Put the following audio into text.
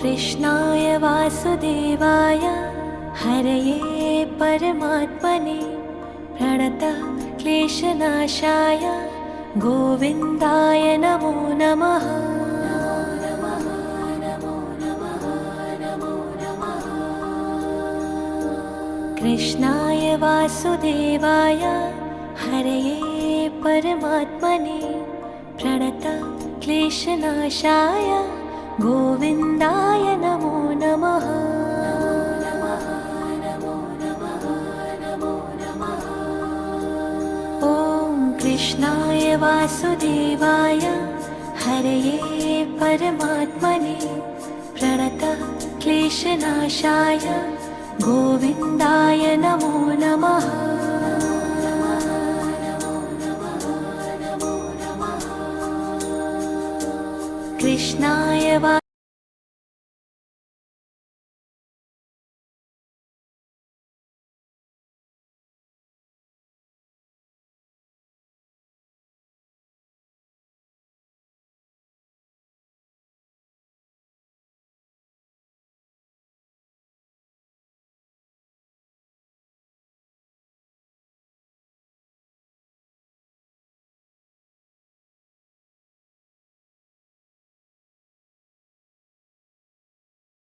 कृष्णाय वासुदेवाय हरये परमात्मने प्रणतः क्लेशनाशाय गोविन्दाय नमो नमः। कृष्णाय वासुदेवाय हरये परमात्मने प्रणतः क्लेशनाशाय गोविन्दाय नमो नमः। ॐ कृष्णाय वासुदेवाय हरये परमात्मने प्रणतः क्लेशनाशाय गोविन्दाय नमो नमः। कृष्णाय